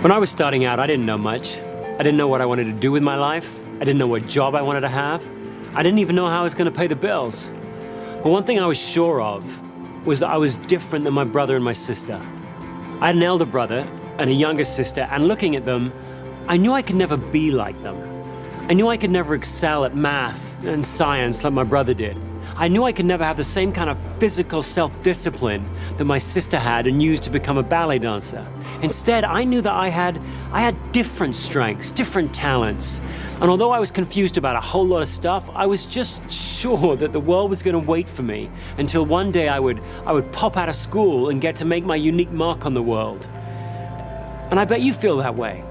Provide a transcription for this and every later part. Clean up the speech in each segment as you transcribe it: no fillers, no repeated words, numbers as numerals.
When I was starting out, I didn't know much. I didn't know what I wanted to do with my life. I didn't know what job I wanted to have. I didn't even know how I was going to pay the bills. But one thing I was sure of was that I was different than my brother and my sister. I had an elder brother and a younger sister, and looking at them, I knew I could never be like them. I knew I could never excel at math and science like my brother did. I knew I could never have the same kind of physical self-discipline that my sister had and used to become a ballet dancer. Instead, I knew that I had different strengths, different talents. And although I was confused about a whole lot of stuff, I was just sure that the world was going to wait for me until one day I would pop out of school and get to make my unique mark on the world. And I bet you feel that way.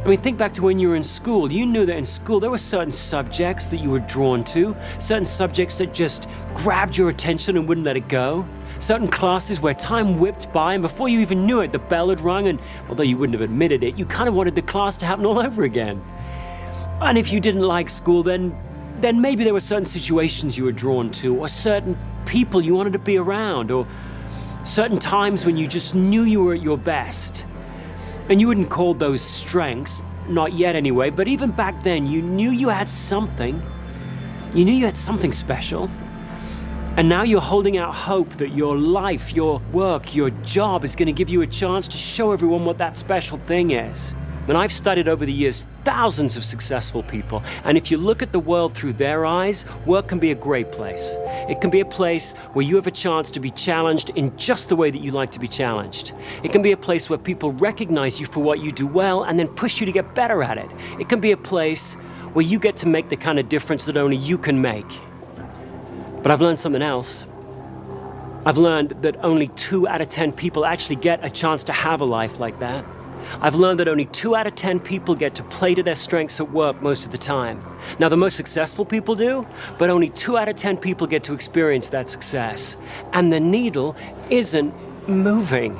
I mean, think back to when you were in school. You knew that in school there were certain subjects that you were drawn to, certain subjects that just grabbed your attention and wouldn't let it go, certain classes where time whipped by and before you even knew it, the bell had rung, and although you wouldn't have admitted it, you kind of wanted the class to happen all over again. And if you didn't like school, then maybe there were certain situations you were drawn to, or certain people you wanted to be around, or certain times when you just knew you were at your best. And you wouldn't call those strengths, not yet anyway, but even back then, you knew you had something. You knew you had something special. And now you're holding out hope that your life, your work, your job is going to give you a chance to show everyone what that special thing is. And I've studied over the years thousands of successful people, and if you look at the world through their eyes, work can be a great place. It can be a place where you have a chance to be challenged in just the way that you like to be challenged. It can be a place where people recognize you for what you do well and then push you to get better at it. It can be a place where you get to make the kind of difference that only you can make. But I've learned something else. I've learned that only 2 out of 10 people actually get a chance to have a life like that. I've learned that only 2 out of 10 people get to play to their strengths at work most of the time. Now, the most successful people do, but only 2 out of 10 people get to experience that success. And the needle isn't moving.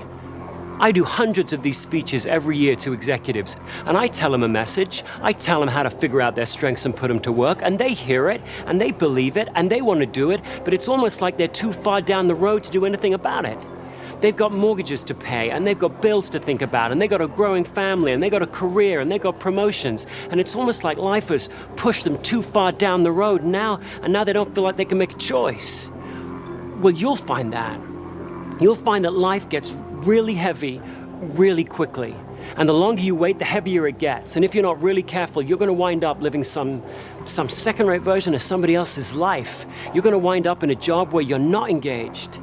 I do hundreds of these speeches every year to executives, and I tell them a message. I tell them how to figure out their strengths and put them to work, and they hear it, and they believe it, and they want to do it, but it's almost like they're too far down the road to do anything about it. They've got mortgages to pay, and they've got bills to think about, and they've got a growing family, and they've got a career, and they've got promotions, and it's almost like life has pushed them too far down the road, and now they don't feel like they can make a choice. Well, you'll find that. You'll find that life gets really heavy really quickly, and the longer you wait, the heavier it gets, and if you're not really careful, you're going to wind up living some second-rate version of somebody else's life. You're going to wind up in a job where you're not engaged.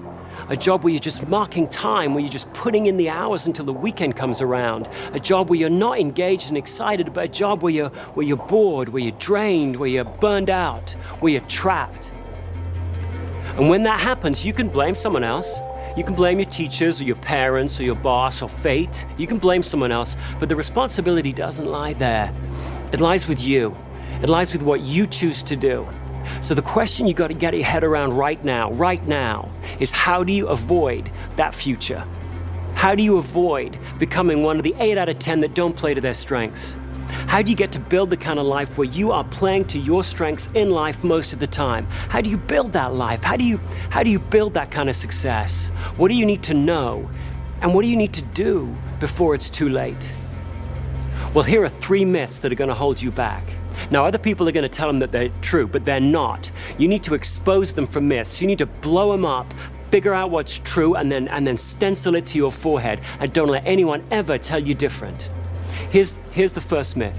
A job where you're just marking time, where you're just putting in the hours until the weekend comes around. A job where you're not engaged and excited, but a job where you're bored, where you're drained, where you're burned out, where you're trapped. And when that happens, you can blame someone else. You can blame your teachers or your parents or your boss or fate. You can blame someone else, but the responsibility doesn't lie there. It lies with you. It lies with what you choose to do. So the question you got to get your head around right now, is how do you avoid that future? How do you avoid becoming one of the 8 out of 10 that don't play to their strengths? How do you get to build the kind of life where you are playing to your strengths in life most of the time? How do you build that life? How do you build that kind of success? What do you need to know? And what do you need to do before it's too late? Well, here are 3 myths that are going to hold you back. Now, other people are going to tell them that they're true, but they're not. You need to expose them for myths. You need to blow them up, figure out what's true, and then stencil it to your forehead, and don't let anyone ever tell you different. Here's the first myth,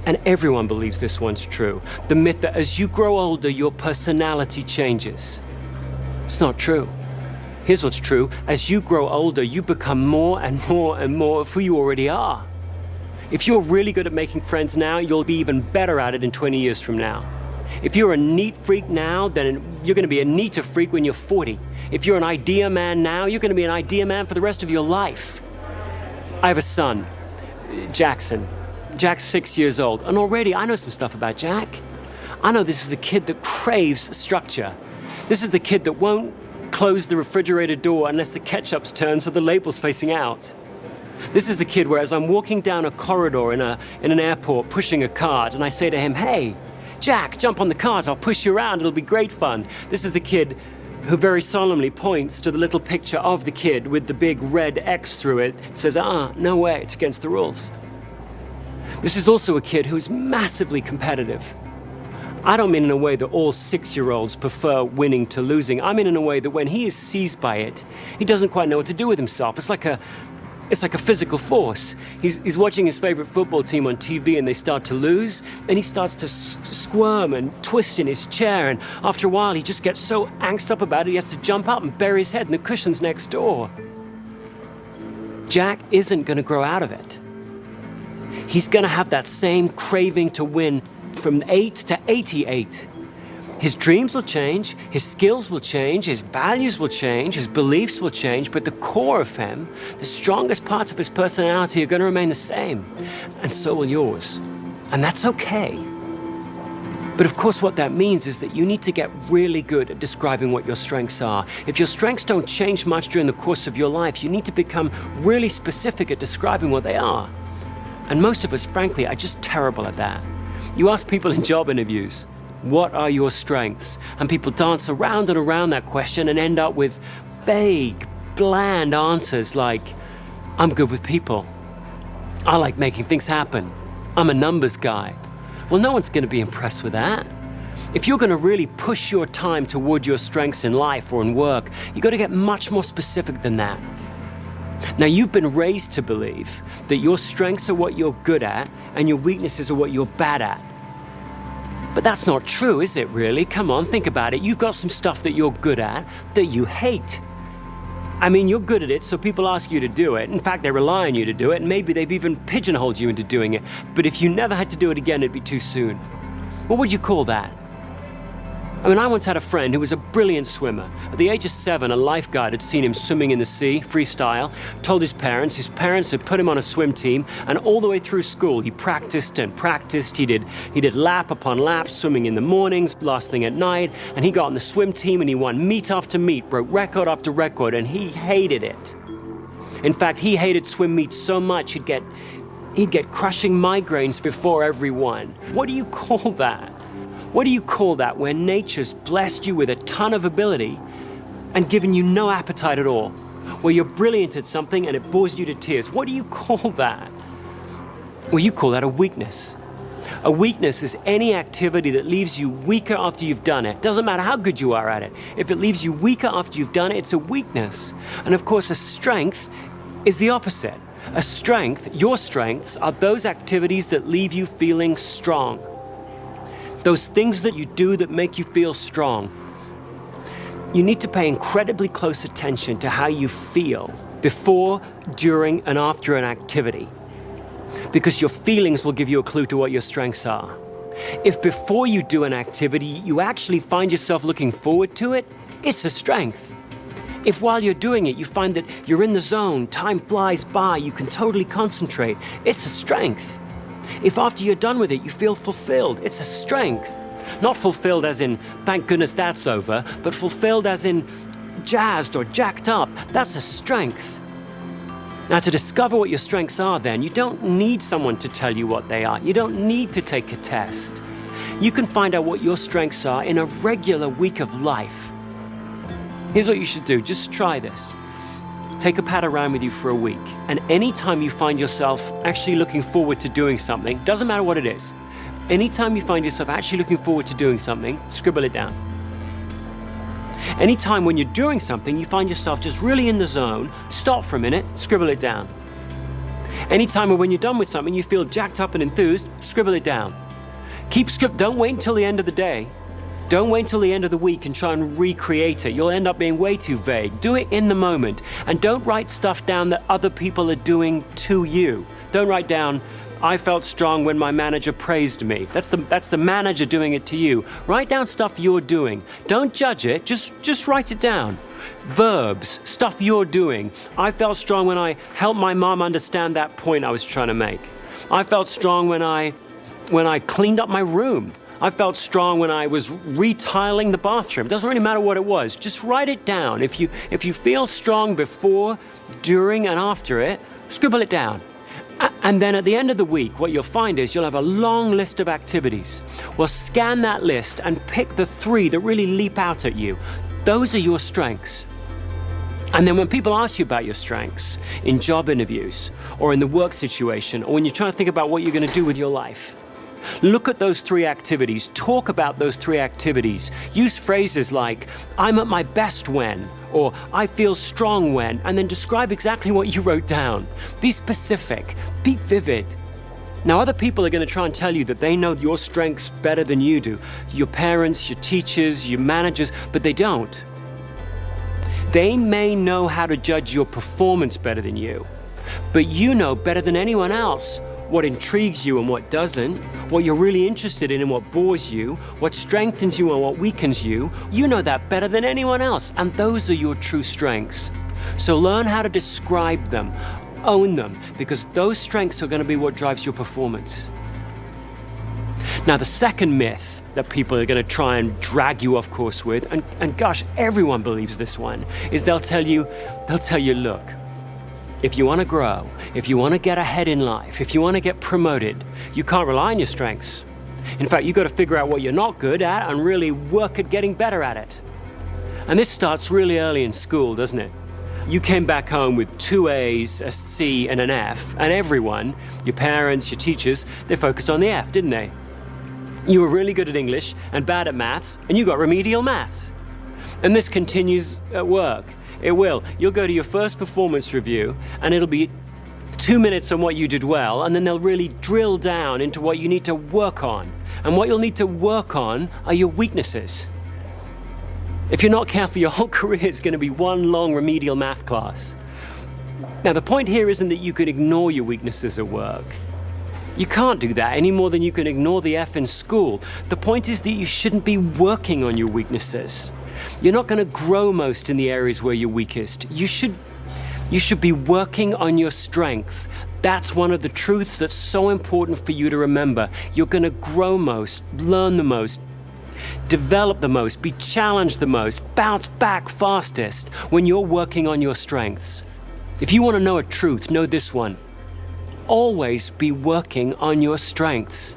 and everyone believes this one's true. The myth that as you grow older, your personality changes. It's not true. Here's what's true. As you grow older, you become more and more and more of who you already are. If you're really good at making friends now, you'll be even better at it in 20 years from now. If you're a neat freak now, then you're going to be a neater freak when you're 40. If you're an idea man now, you're going to be an idea man for the rest of your life. I have a son, Jackson. Jack's 6 years old, and already I know some stuff about Jack. I know this is a kid that craves structure. This is the kid that won't close the refrigerator door unless the ketchup's turned so the label's facing out. This is the kid where as I'm walking down a corridor in an airport pushing a cart, and I say to him, "Hey, Jack, jump on the cart, I'll push you around, it'll be great fun." This is the kid who very solemnly points to the little picture of the kid with the big red X through it, says, no way, it's against the rules. This is also a kid who's massively competitive. I don't mean in a way that all 6-year-olds prefer winning to losing. I mean in a way that when he is seized by it, he doesn't quite know what to do with himself. It's like a physical force. He's watching his favorite football team on TV and they start to lose, and he starts to squirm and twist in his chair, and after a while he just gets so angst up about it he has to jump up and bury his head in the cushions next door. Jack isn't going to grow out of it. He's going to have that same craving to win from 8 to 88. His dreams will change, his skills will change, his values will change, his beliefs will change, but the core of him, the strongest parts of his personality are going to remain the same, and so will yours. And that's okay. But of course what that means is that you need to get really good at describing what your strengths are. If your strengths don't change much during the course of your life, you need to become really specific at describing what they are. And most of us, frankly, are just terrible at that. You ask people in job interviews, what are your strengths? And people dance around and around that question and end up with vague, bland answers like, I'm good with people. I like making things happen. I'm a numbers guy. Well, no one's going to be impressed with that. If you're going to really push your time toward your strengths in life or in work, you've got to get much more specific than that. Now, you've been raised to believe that your strengths are what you're good at and your weaknesses are what you're bad at. But that's not true, is it really? Come on, think about it. You've got some stuff that you're good at that you hate. I mean, you're good at it, so people ask you to do it. In fact, they rely on you to do it, and maybe they've even pigeonholed you into doing it. But if you never had to do it again, it'd be too soon. What would you call that? I mean, I once had a friend who was a brilliant swimmer. At the age of 7, a lifeguard had seen him swimming in the sea, freestyle, told his parents had put him on a swim team, and all the way through school, he practiced and practiced. He did lap upon lap, swimming in the mornings, last thing at night, and he got on the swim team and he won meet after meet, broke record after record, and he hated it. In fact, he hated swim meets so much he'd get crushing migraines before every one. What do you call that? What do you call that when nature's blessed you with a ton of ability and given you no appetite at all? Where you're brilliant at something and it bores you to tears. What do you call that? Well, you call that a weakness. A weakness is any activity that leaves you weaker after you've done it. Doesn't matter how good you are at it. If it leaves you weaker after you've done it, it's a weakness. And of course, a strength is the opposite. A strength, your strengths, are those activities that leave you feeling strong. Those things that you do that make you feel strong. You need to pay incredibly close attention to how you feel before, during, and after an activity, because your feelings will give you a clue to what your strengths are. If before you do an activity, you actually find yourself looking forward to it, it's a strength. If while you're doing it, you find that you're in the zone, time flies by, you can totally concentrate, it's a strength. If after you're done with it, you feel fulfilled, it's a strength. Not fulfilled as in, thank goodness that's over, but fulfilled as in jazzed or jacked up. That's a strength. Now, to discover what your strengths are then, you don't need someone to tell you what they are. You don't need to take a test. You can find out what your strengths are in a regular week of life. Here's what you should do. Just try this. Take a pad around with you for a week, and anytime you find yourself actually looking forward to doing something, doesn't matter what it is, anytime you find yourself actually looking forward to doing something, scribble it down. Anytime when you're doing something, you find yourself just really in the zone, stop for a minute, scribble it down. Anytime when you're done with something, you feel jacked up and enthused, scribble it down. Don't wait until the end of the day. Don't wait until the end of the week and try and recreate it. You'll end up being way too vague. Do it in the moment. And don't write stuff down that other people are doing to you. Don't write down, I felt strong when my manager praised me. That's the manager doing it to you. Write down stuff you're doing. Don't judge it, just write it down. Verbs, stuff you're doing. I felt strong when I helped my mom understand that point I was trying to make. I felt strong when I cleaned up my room. I felt strong when I was retiling the bathroom. Doesn't really matter what it was. Just write it down. If you feel strong before, during, and after it, scribble it down. And then at the end of the week, what you'll find is you'll have a long list of activities. Well, scan that list and pick the 3 that really leap out at you. Those are your strengths. And then when people ask you about your strengths in job interviews or in the work situation, or when you're trying to think about what you're going to do with your life, look at those 3 activities, talk about those 3 activities. Use phrases like, I'm at my best when, or I feel strong when, and then describe exactly what you wrote down. Be specific, be vivid. Now, other people are going to try and tell you that they know your strengths better than you do. Your parents, your teachers, your managers, but they don't. They may know how to judge your performance better than you, but you know better than anyone else what intrigues you and what doesn't, what you're really interested in and what bores you, what strengthens you and what weakens you. You know that better than anyone else, and those are your true strengths. So learn how to describe them, own them, because those strengths are going to be what drives your performance. Now, the second myth that people are going to try and drag you off course with, and gosh, everyone believes this one, is they'll tell you, look, if you want to grow, if you want to get ahead in life, if you want to get promoted, you can't rely on your strengths. In fact, you've got to figure out what you're not good at and really work at getting better at it. And this starts really early in school, doesn't it? You came back home with 2 A's, a C, and an F, and everyone, your parents, your teachers, they focused on the F, didn't they? You were really good at English and bad at maths, and you got remedial maths. And this continues at work. It will. You'll go to your first performance review, and it'll be 2 minutes on what you did well, and then they'll really drill down into what you need to work on. And what you'll need to work on are your weaknesses. If you're not careful, your whole career is going to be one long remedial math class. Now, the point here isn't that you can ignore your weaknesses at work. You can't do that any more than you can ignore the F in school. The point is that you shouldn't be working on your weaknesses. You're not going to grow most in the areas where you're weakest. You should be working on your strengths. That's one of the truths that's so important for you to remember. You're going to grow most, learn the most, develop the most, be challenged the most, bounce back fastest when you're working on your strengths. If you want to know a truth, know this one. Always be working on your strengths.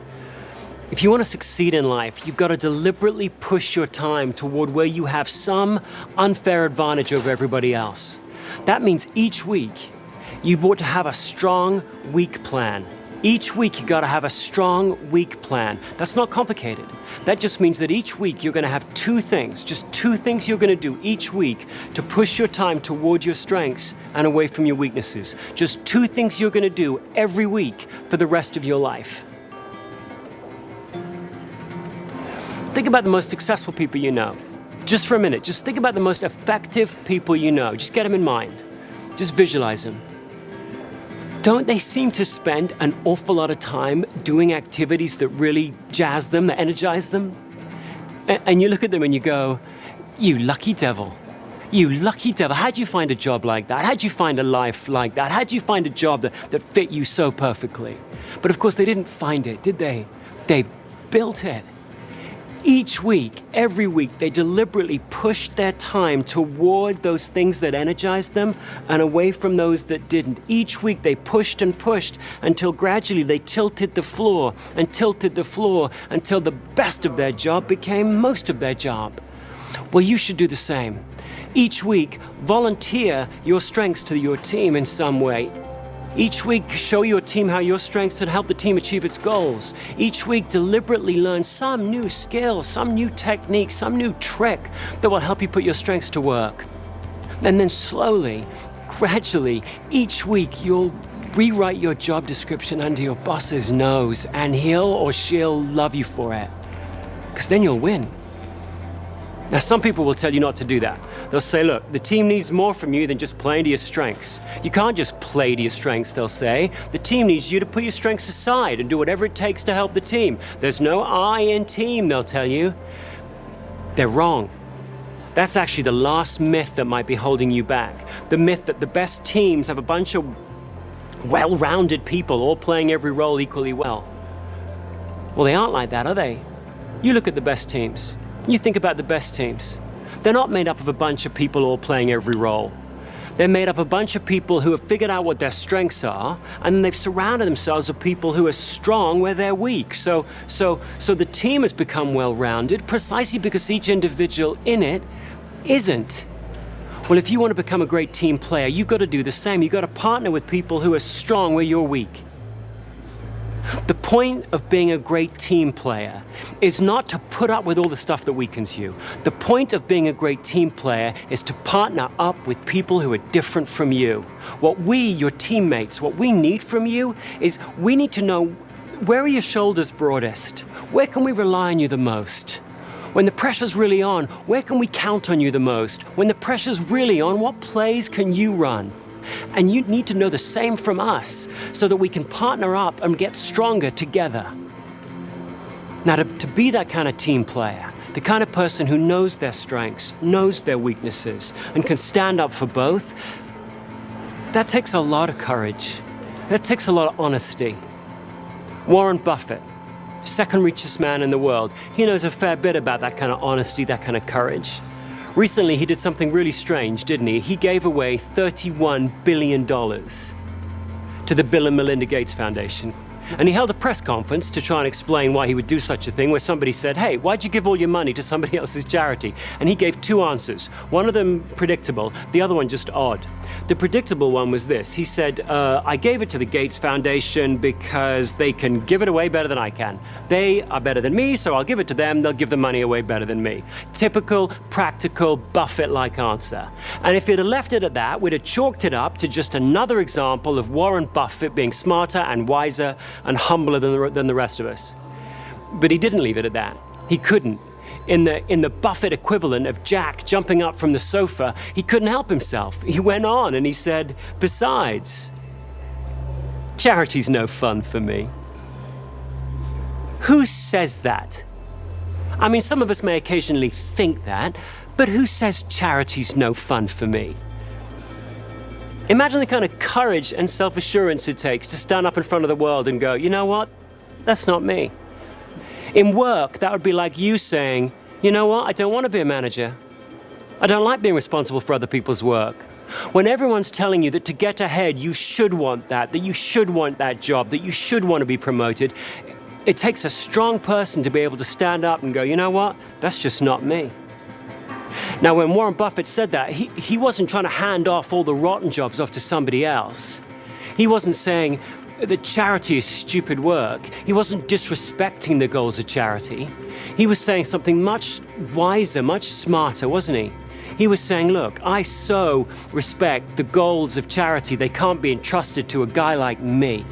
If you want to succeed in life, you've got to deliberately push your time toward where you have some unfair advantage over everybody else. That means each week, you ought to have a strong, weak plan. Each week, you got to have a strong, weak plan. That's not complicated. That just means that each week, you're going to have 2 things, just 2 things you're going to do each week to push your time toward your strengths and away from your weaknesses. Just 2 things you're going to do every week for the rest of your life. Think about the most successful people you know. Just for a minute, just think about the most effective people you know. Just get them in mind. Just visualize them. Don't they seem to spend an awful lot of time doing activities that really jazz them, that energize them? And you look at them and you go, you lucky devil. You lucky devil. How'd you find a job like that? How'd you find a life like that? How'd you find a job that fit you so perfectly? But of course, they didn't find it, did they? They built it. Each week, every week, they deliberately pushed their time toward those things that energized them and away from those that didn't. Each week, they pushed and pushed until gradually they tilted the floor until the best of their job became most of their job. Well, you should do the same. Each week, volunteer your strengths to your team in some way. Each week, show your team how your strengths can help the team achieve its goals. Each week, deliberately learn some new skill, some new technique, some new trick that will help you put your strengths to work. And then slowly, gradually, each week, you'll rewrite your job description under your boss's nose, and he'll or she'll love you for it. Because then you'll win. Now, some people will tell you not to do that. They'll say, look, the team needs more from you than just playing to your strengths. You can't just play to your strengths, they'll say. The team needs you to put your strengths aside and do whatever it takes to help the team. There's no I in team, they'll tell you. They're wrong. That's actually the last myth that might be holding you back. The myth that the best teams have a bunch of well-rounded people all playing every role equally well. Well, they aren't like that, are they? You look at the best teams. You think about the best teams. They're not made up of a bunch of people all playing every role. They're made up of a bunch of people who have figured out what their strengths are, and they've surrounded themselves with people who are strong where they're weak. So the team has become well-rounded precisely because each individual in it isn't. Well, if you want to become a great team player, you've got to do the same. You've got to partner with people who are strong where you're weak. The point of being a great team player is not to put up with all the stuff that weakens you. The point of being a great team player is to partner up with people who are different from you. What we, your teammates, what we need from you is we need to know, where are your shoulders broadest? Where can we rely on you the most? When the pressure's really on, where can we count on you the most? When the pressure's really on, what plays can you run? And you need to know the same from us so that we can partner up and get stronger together. Now, to be that kind of team player, the kind of person who knows their strengths, knows their weaknesses, and can stand up for both, that takes a lot of courage. That takes a lot of honesty. Warren Buffett, second richest man in the world, he knows a fair bit about that kind of honesty, that kind of courage. Recently, he did something really strange, didn't he? He gave away $31 billion to the Bill and Melinda Gates Foundation. And he held a press conference to try and explain why he would do such a thing, where somebody said, hey, why'd you give all your money to somebody else's charity? And he gave two answers. One of them predictable, the other one just odd. The predictable one was this. He said, I gave it to the Gates Foundation because they can give it away better than I can. They are better than me, so I'll give it to them. They'll give the money away better than me. Typical, practical, Buffett-like answer. And if he'd have left it at that, we'd have chalked it up to just another example of Warren Buffett being smarter and wiser and humbler than the rest of us. But he didn't leave it at that. He couldn't. In the Buffett equivalent of Jack jumping up from the sofa, he couldn't help himself. He went on and he said, besides, charity's no fun for me. Who says that? I mean, some of us may occasionally think that, but who says charity's no fun for me? Imagine the kind of courage and self-assurance it takes to stand up in front of the world and go, you know what? That's not me. In work, that would be like you saying, you know what? I don't want to be a manager. I don't like being responsible for other people's work. When everyone's telling you that to get ahead, you should want that you should want that job, that you should want to be promoted, it takes a strong person to be able to stand up and go, you know what? That's just not me. Now, when Warren Buffett said that, he wasn't trying to hand off all the rotten jobs off to somebody else. He wasn't saying that charity is stupid work. He wasn't disrespecting the goals of charity. He was saying something much wiser, much smarter, wasn't he? He was saying, look, I so respect the goals of charity, they can't be entrusted to a guy like me.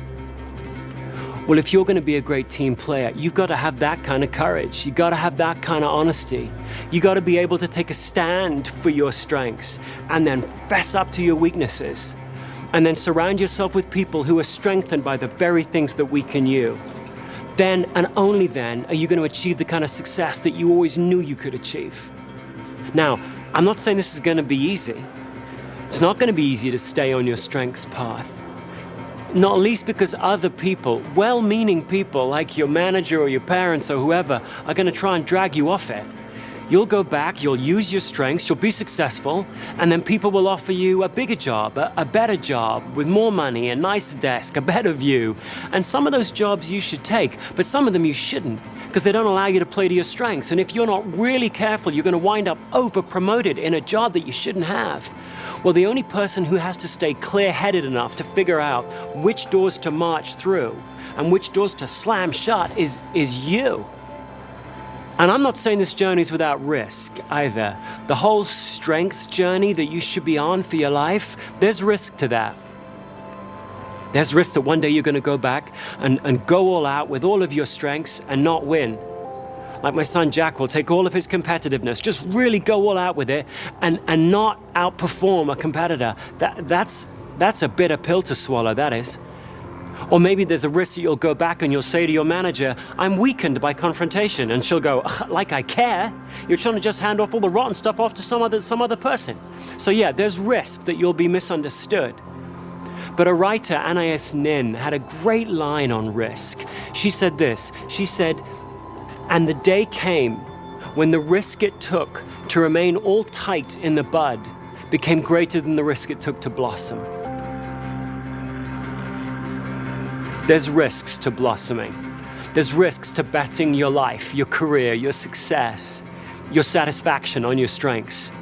Well, if you're going to be a great team player, you've got to have that kind of courage. You've got to have that kind of honesty. You've got to be able to take a stand for your strengths and then fess up to your weaknesses. And then surround yourself with people who are strengthened by the very things that weaken you. Then, and only then, are you going to achieve the kind of success that you always knew you could achieve. Now, I'm not saying this is going to be easy. It's not going to be easy to stay on your strengths path. Not least because other people, well-meaning people like your manager or your parents or whoever, are going to try and drag you off it. You'll go back, you'll use your strengths, you'll be successful, and then people will offer you a bigger job, a better job, with more money, a nicer desk, a better view. And some of those jobs you should take, but some of them you shouldn't, because they don't allow you to play to your strengths. And if you're not really careful, you're going to wind up over-promoted in a job that you shouldn't have. Well, the only person who has to stay clear-headed enough to figure out which doors to march through and which doors to slam shut is you. And I'm not saying this journey is without risk either. The whole strengths journey that you should be on for your life, there's risk to that. There's risk that one day you're going to go back and go all out with all of your strengths and not win. Like my son Jack will take all of his competitiveness, just really go all out with it and not outperform a competitor. That's a bitter pill to swallow, that is. Or maybe there's a risk that you'll go back and you'll say to your manager, I'm weakened by confrontation. And she'll go, like I care. You're trying to just hand off all the rotten stuff off to some other person. So yeah, there's risk that you'll be misunderstood. But a writer, Anais Nin, had a great line on risk. She said this, she said, and the day came when the risk it took to remain all tight in the bud became greater than the risk it took to blossom. There's risks to blossoming. There's risks to betting your life, your career, your success, your satisfaction on your strengths.